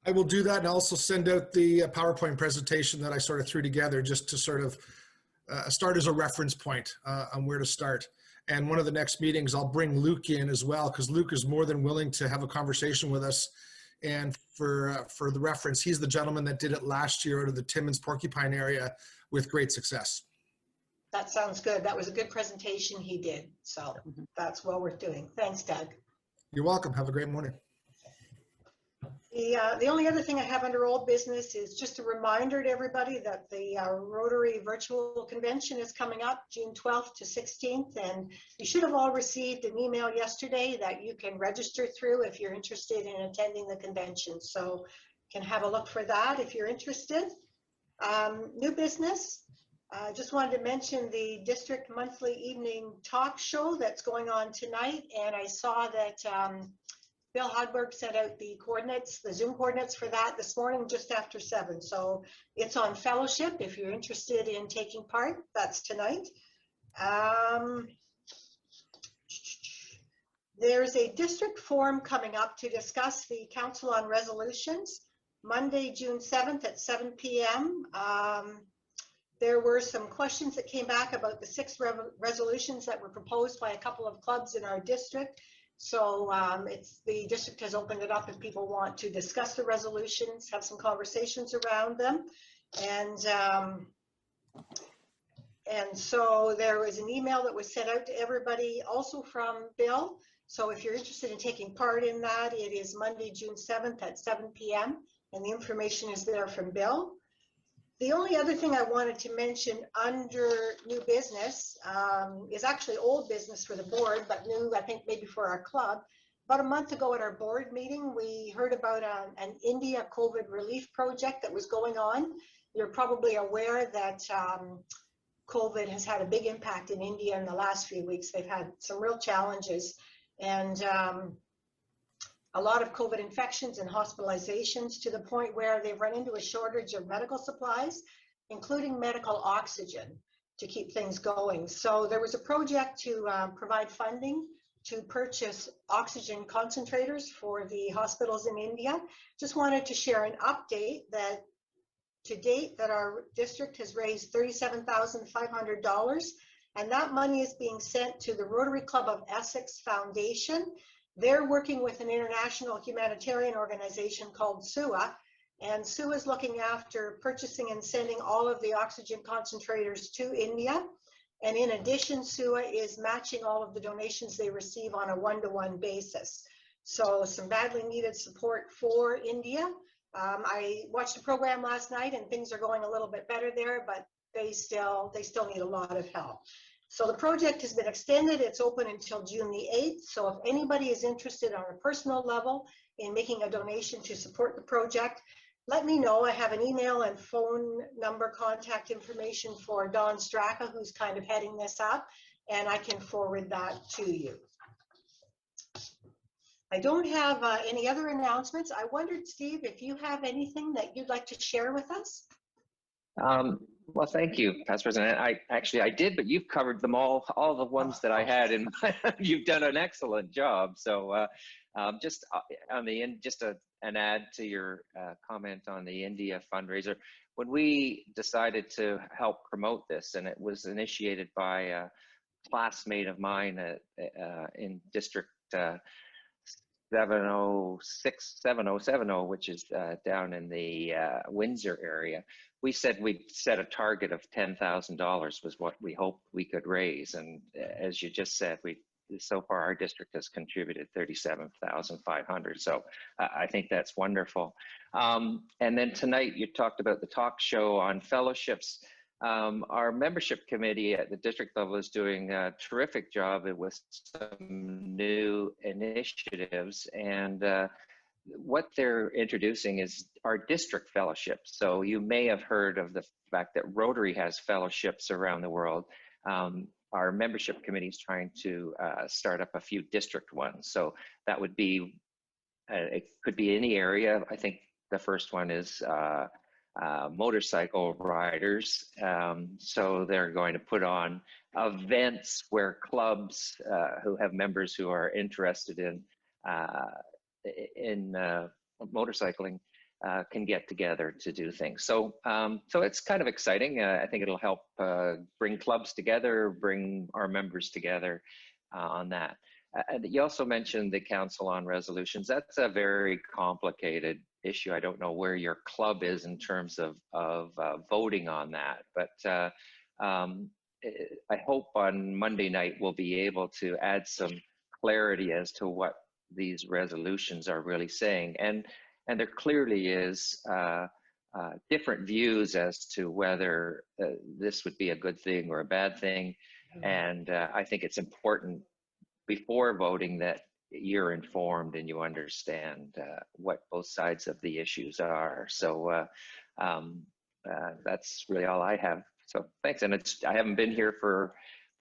I will do that and also send out the PowerPoint presentation that I sort of threw together just to sort of start as a reference point on where to start. And one of the next meetings, I'll bring Luke in as well, because Luke is more than willing to have a conversation with us. And for the reference, he's the gentleman that did it last year out of the Timmins Porcupine area with great success. That sounds good. That was a good presentation he did. So that's well worth doing. Thanks, Doug. You're welcome. Have a great morning. The only other thing I have under old business is just a reminder to everybody that the Rotary Virtual Convention is coming up June 12th to 16th, and you should have all received an email yesterday that you can register through if you're interested in attending the convention. So you can have a look for that if you're interested. New business. I just wanted to mention the district monthly evening talk show that's going on tonight, and I saw that Bill Hodberg sent out the coordinates, the Zoom coordinates for that this morning, just after 7. So it's on fellowship. If you're interested in taking part, that's tonight. There's a district forum coming up to discuss the Council on Resolutions, Monday, June 7th at 7 p.m. There were some questions that came back about the 6 resolutions that were proposed by a couple of clubs in our district. So the district has opened it up if people want to discuss the resolutions, have some conversations around them. And so there was an email that was sent out to everybody also from Bill. So if you're interested in taking part in that, it is Monday, June 7th at 7 p.m. And the information is there from Bill. The only other thing I wanted to mention under new business is actually old business for the board, but new, I think, maybe for our club. About a month ago at our board meeting, we heard about an India COVID relief project that was going on. You're probably aware that COVID has had a big impact in India in the last few weeks. They've had some real challenges, and a lot of COVID infections and hospitalizations, to the point where they've run into a shortage of medical supplies, including medical oxygen, to keep things going. So there was a project to provide funding to purchase oxygen concentrators for the hospitals in India. Just wanted to share an update that to date that our district has raised $37,500, and that money is being sent to the Rotary Club of Essex Foundation. They're working with an international humanitarian organization called SUA, and SUA is looking after purchasing and sending all of the oxygen concentrators to India. And in addition, SUA is matching all of the donations they receive on a one-to-one basis. So some badly needed support for India. I watched the program last night, and things are going a little bit better there, but they still need a lot of help. So the project has been extended. It's open until June the 8th. So if anybody is interested on a personal level in making a donation to support the project, let me know. I have an email and phone number contact information for Don Straka, who's kind of heading this up, and I can forward that to you. I don't have any other announcements. I wondered, Steve, if you have anything that you'd like to share with us? Well, thank you, Past President. I did, but you've covered them all the ones that I had, and you've done an excellent job. So just on the end, just an add to your comment on the India fundraiser. When we decided to help promote this, and it was initiated by a classmate of mine in District 7070, which is down in the Windsor area, we said we'd set a target of $10,000 was what we hoped we could raise. And as you just said, so far our district has contributed $37,500. So I think that's wonderful. And then tonight you talked about the talk show on fellowships. Our membership committee at the district level is doing a terrific job with some new initiatives, and what they're introducing is our district fellowships. So you may have heard of the fact that Rotary has fellowships around the world. Our membership committee is trying to start up a few district ones. So that would be, it could be any area. I think the first one is motorcycle riders. So they're going to put on events where clubs who have members who are interested in motorcycling can get together to do things. So so it's kind of exciting. I think it'll help bring clubs together, bring our members together on that. You also mentioned the Council on Resolutions. That's a very complicated issue. I don't know where your club is in terms of voting on that, but I hope on Monday night we'll be able to add some clarity as to what these resolutions are really saying. And there clearly is different views as to whether this would be a good thing or a bad thing. And I think it's important before voting that you're informed and you understand what both sides of the issues are. So that's really all I have. So thanks. And I haven't been here for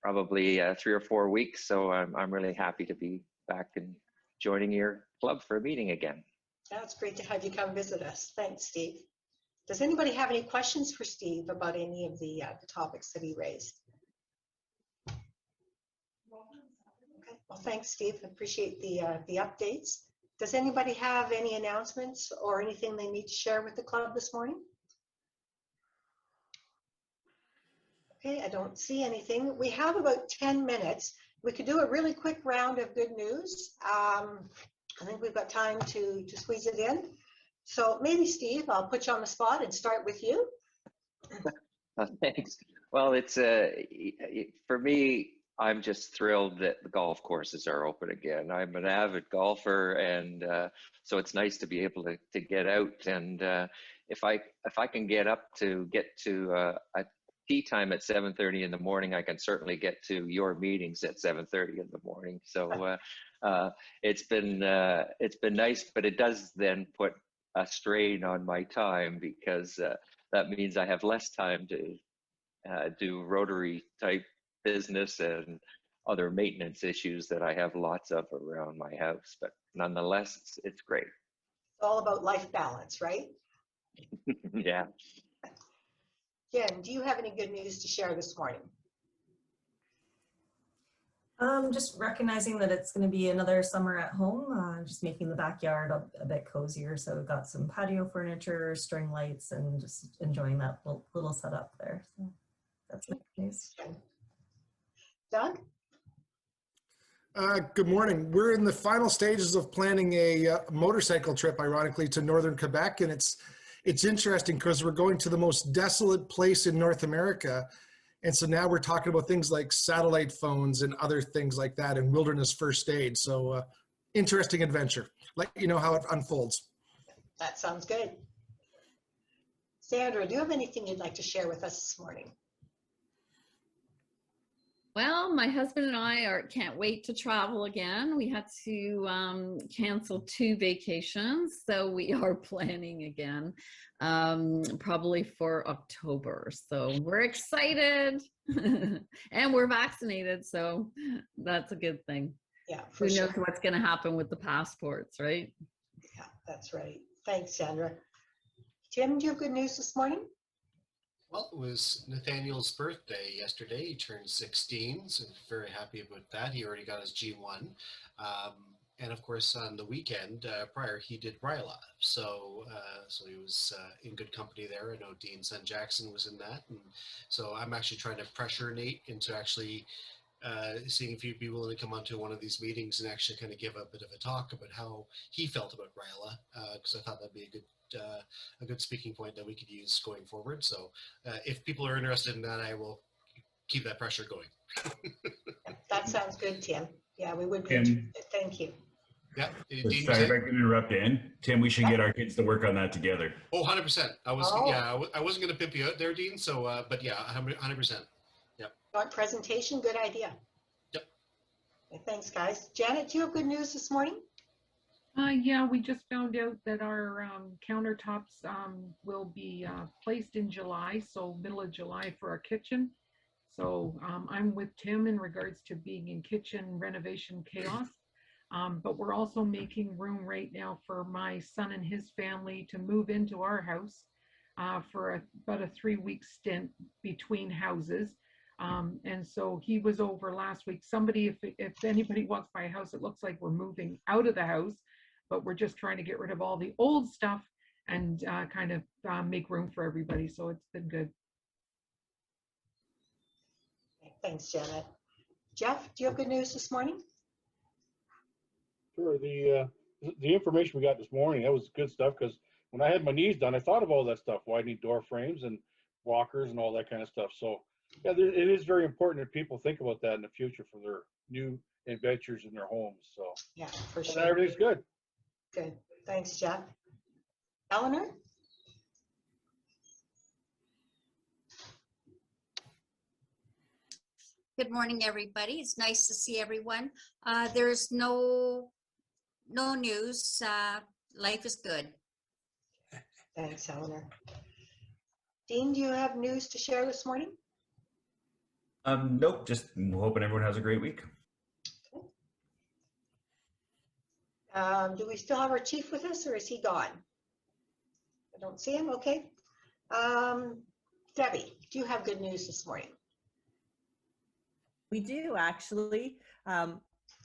probably 3 or 4 weeks, so I'm really happy to be back and joining your club for a meeting again. That's great to have you come visit us. Thanks, Steve. Does anybody have any questions for Steve about any of the topics that he raised? Okay. Well, thanks, Steve. Appreciate the updates. Does anybody have any announcements or anything they need to share with the club this morning? Okay, I don't see anything. We have about 10 minutes. We could do a really quick round of good news. I think we've got time to squeeze it in. So maybe, Steve, I'll put you on the spot and start with you. Thanks. Well, it's for me, I'm just thrilled that the golf courses are open again. I'm an avid golfer, and so it's nice to be able to get out. And if I can get to a tea time at 7:30 in the morning, I can certainly get to your meetings at 7:30 in the morning. So it's been nice, but it does then put a strain on my time, because that means I have less time to do Rotary type business and other maintenance issues that I have lots of around my house. But nonetheless, it's great. It's all about life balance, right? Yeah. Jen, do you have any good news to share this morning? Just recognizing that it's going to be another summer at home, just making the backyard a bit cozier. So we've got some patio furniture, string lights, and just enjoying that little setup there. So that's nice. Doug? Good morning. We're in the final stages of planning a motorcycle trip, ironically, to northern Quebec, and it's interesting because we're going to the most desolate place in North America. And so now we're talking about things like satellite phones and other things like that, and wilderness first aid. So interesting adventure. Let you know how it unfolds. That sounds good. Sandra, do you have anything you'd like to share with us this morning? Well, my husband and I can't wait to travel again. We had to cancel 2 vacations, so we are planning again, probably for October. So we're excited, and we're vaccinated, so that's a good thing. Yeah, Who knows what's going to happen with the passports, right? Yeah, that's right. Thanks, Sandra. Tim, do you have good news this morning? Well, it was Nathaniel's birthday yesterday. He turned 16, so very happy about that. He already got his G1. And of course, on the weekend prior, he did Ryla. So he was in good company there. I know Dean's son Jackson was in that. And so I'm actually trying to pressure Nate into actually seeing if he'd be willing to come onto one of these meetings and actually kind of give a bit of a talk about how he felt about Ryla, because I thought that'd be a good speaking point that we could use going forward. So if people are interested in that, I will keep that pressure going. That sounds good, Tim. Yeah, we would be interested. Thank you. Yeah. Sorry if I can interrupt, Ann. Tim, we should get our kids to work on that together. Oh, 100%. I wasn't going to pimp you out there, Dean. So, but yeah, 100%. Yep. Joint presentation, good idea. Yep. Okay, thanks, guys. Janet, do you have good news this morning? Yeah, we just found out that our countertops will be placed in July, so middle of July for our kitchen. So I'm with Tim in regards to being in kitchen renovation chaos. But we're also making room right now for my son and his family to move into our house for about a 3-week stint between houses. And so he was over last week. Somebody, if anybody walks by a house, it looks like we're moving out of the house, but we're just trying to get rid of all the old stuff and kind of make room for everybody. So it's been good. Thanks, Janet. Jeff, do you have good news this morning? Sure. The information we got this morning, that was good stuff, because when I had my knees done, I thought of all that stuff, widening door frames and walkers and all that kind of stuff. So yeah, it is very important that people think about that in the future for their new adventures in their homes. So yeah, for sure. Everything's good. Good. Thanks, Jeff. Eleanor? Good morning, everybody. It's nice to see everyone. There's no news. Life is good. Thanks, Eleanor. Dean, do you have news to share this morning? Nope, just hoping everyone has a great week. Do we still have our chief with us, or is he gone? I don't see him. Okay. Debbie, do you have good news this morning? We do actually.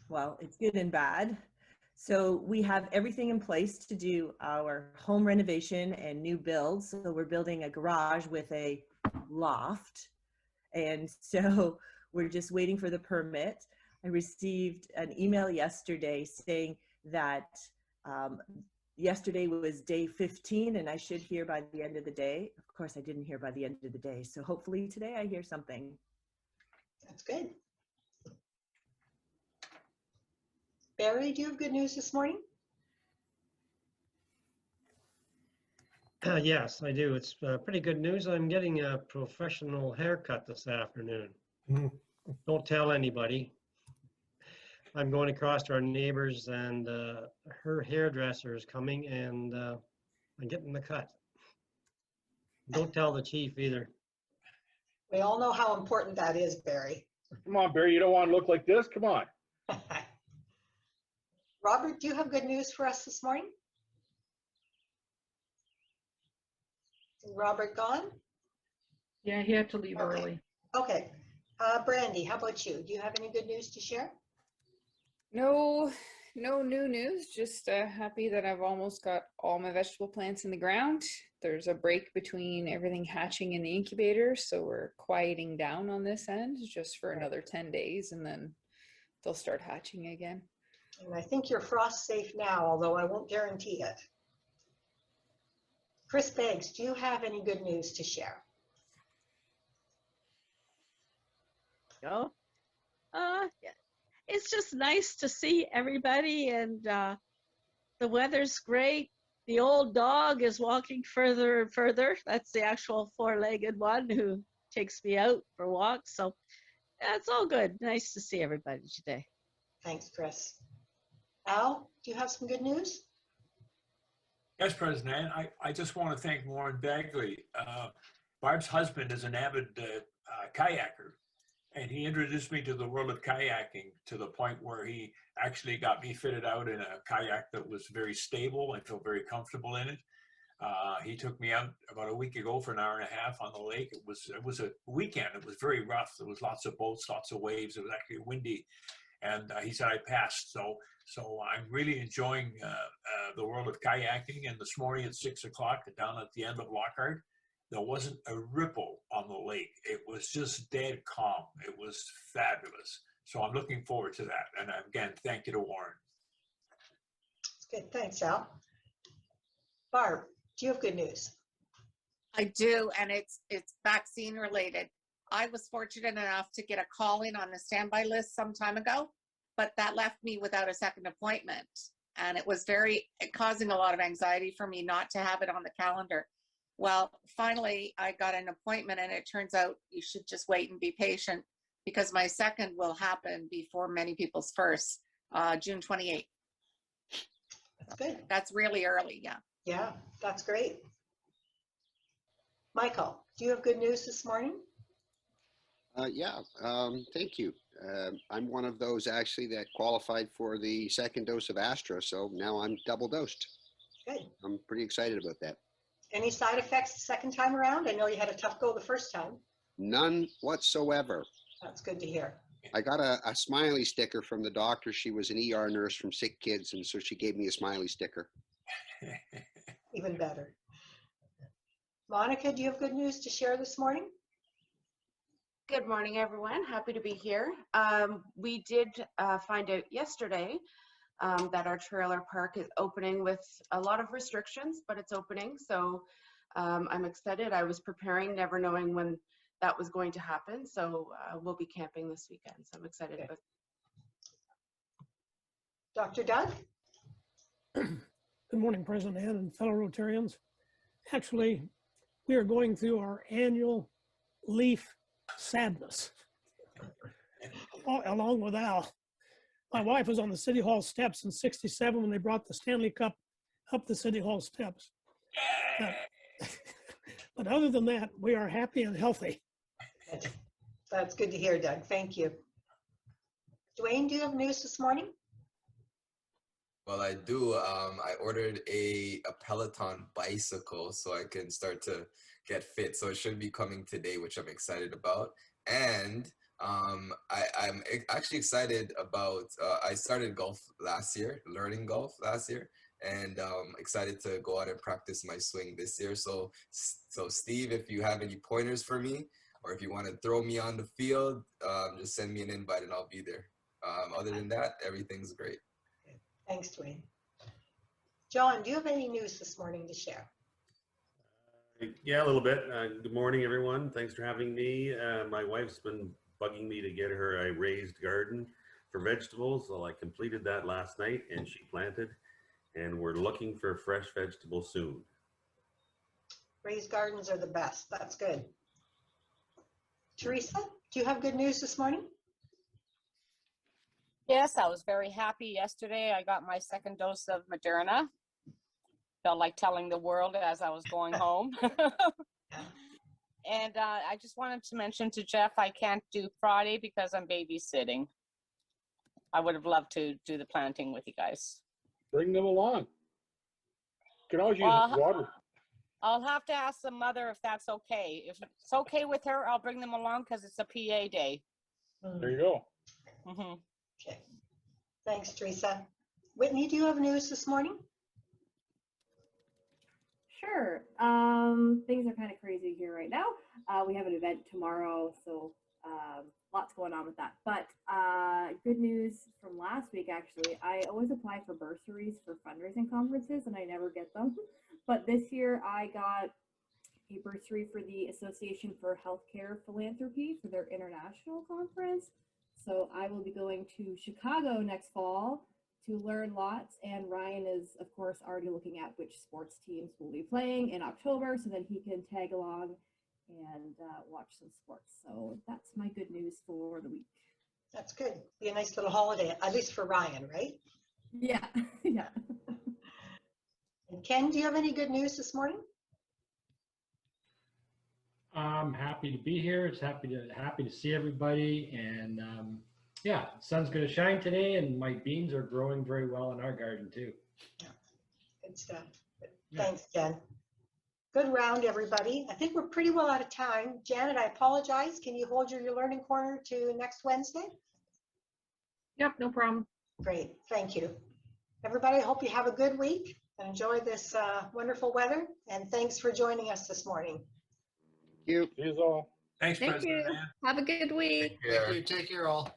Well, it's good and bad. So we have everything in place to do our home renovation and new builds. So we're building a garage with a loft. And so we're just waiting for the permit. I received an email yesterday saying that yesterday was day 15 and I should hear by the end of the day. Of course, I didn't hear by the end of the day. So hopefully today I hear something. That's good. Barry, do you have good news this morning? Yes, I do. It's pretty good news. I'm getting a professional haircut this afternoon. Don't tell anybody. I'm going across to our neighbors, and her hairdresser is coming, and I'm getting the cut. Don't tell the chief either. We all know how important that is, Barry. Come on, Barry, you don't want to look like this? Come on. Robert, do you have good news for us this morning? Robert gone? Yeah, he had to leave early. Okay. Brandy, how about you? Do you have any good news to share? No new news. Just happy that I've almost got all my vegetable plants in the ground. There's a break between everything hatching in the incubator, so we're quieting down on this end just for another 10 days, and then they'll start hatching again. And I think you're frost safe now, although I won't guarantee it. Chris Beggs, do you have any good news to share? No. Yeah. It's just nice to see everybody, and the weather's great. The old dog is walking further and further. That's the actual four-legged one who takes me out for walks. So yeah, it's all good. Nice to see everybody today. Thanks, Chris. Al, do you have some good news? Yes, President. I just want to thank Warren Bagley. Barb's husband is an avid kayaker, and he introduced me to the world of kayaking to the point where he actually got me fitted out in a kayak that was very stable. I feel very comfortable in it. He took me out about a week ago for an hour and a half on the lake. It was a weekend. It was very rough. There was lots of boats, lots of waves. It was actually windy. And he said I passed. So I'm really enjoying the world of kayaking. And this morning at 6 o'clock down at the end of Lockhart, there wasn't a ripple on the lake. It was just dead calm. It was fabulous. So I'm looking forward to that. And again, thank you to Warren. Good, thanks, Al. Barb, do you have good news? I do, and it's vaccine related. I was fortunate enough to get a call in on the standby list some time ago, but that left me without a second appointment. And it was causing a lot of anxiety for me not to have it on the calendar. Well, finally, I got an appointment, and it turns out you should just wait and be patient because my second will happen before many people's first, June 28th. That's good. That's really early, yeah. Yeah, that's great. Michael, do you have good news this morning? Thank you. I'm one of those actually that qualified for the second dose of Astra, so now I'm double dosed. Good. I'm pretty excited about that. Any side effects the second time around? I know you had a tough go the first time. None whatsoever. That's good to hear. I got a smiley sticker from the doctor. She was an ER nurse from sick kids, and so she gave me a smiley sticker. Even better. Monica, do you have good news to share this morning? Good morning, everyone. Happy to be here. We did find out yesterday that our trailer park is opening with a lot of restrictions, but it's opening. So I'm excited. I was preparing, never knowing when that was going to happen. So we'll be camping this weekend. So I'm excited about it. Dr. Doug? Good morning, President Ann and fellow Rotarians. Actually, we are going through our annual leaf sadness, along with Al. My wife was on the City Hall steps in '67 when they brought the Stanley Cup up the City Hall steps. But other than that, we are happy and healthy. That's good to hear, Doug. Thank you. Dwayne, do you have news this morning? Well, I do. I ordered a Peloton bicycle so I can start to get fit. So it should be coming today, which I'm excited about. And I'm actually excited about, I started golf last year, learning golf last year, and excited to go out and practice my swing this year. So Steve, if you have any pointers for me, or if you want to throw me on the field, just send me an invite and I'll be there. Other than that, everything's great. Thanks, Dwayne. John, do you have any news this morning to share? Yeah, a little bit. Good morning, everyone. Thanks for having me. My wife's been bugging me to get her a raised garden for vegetables. So I completed that last night and she planted, and we're looking for fresh vegetables soon. Raised gardens are the best. That's good. Teresa, do you have good news this morning? Yes, I was very happy yesterday. I got my second dose of Moderna. Felt like telling the world as I was going home. And I just wanted to mention to Jeff, I can't do Friday because I'm babysitting. I would have loved to do the planting with you guys. Bring them along. You can always use water. I'll have to ask the mother if that's okay. If it's okay with her, I'll bring them along because it's a PA day. There you go. Mm-hmm. Okay. Thanks, Teresa. Whitney, do you have news this morning? Sure. Things are kind of crazy here right now. We have an event tomorrow, so lots going on with that. But good news from last week, actually. I always apply for bursaries for fundraising conferences, and I never get them. But this year, I got a bursary for the Association for Healthcare Philanthropy for their international conference. So I will be going to Chicago next fall to learn lots, and Ryan is of course already looking at which sports teams will be playing in October so that he can tag along and watch some sports. So that's my good news for the week. That's good. Be a nice little holiday, at least for Ryan, right? Yeah. Yeah. And Ken, do you have any good news this morning? I'm happy to be here. It's happy to see everybody, and yeah, the sun's going to shine today, and my beans are growing very well in our garden too. Yeah, good stuff. Thanks, Jen. Good round, everybody. I think we're pretty well out of time. Janet, I apologize. Can you hold your learning corner to next Wednesday? Yep, no problem. Great, thank you. Everybody, I hope you have a good week and enjoy this wonderful weather. And thanks for joining us this morning. Thank you. See you all. Thanks, Thank President you. Ann. Have a good week. Thank you. Take care, all.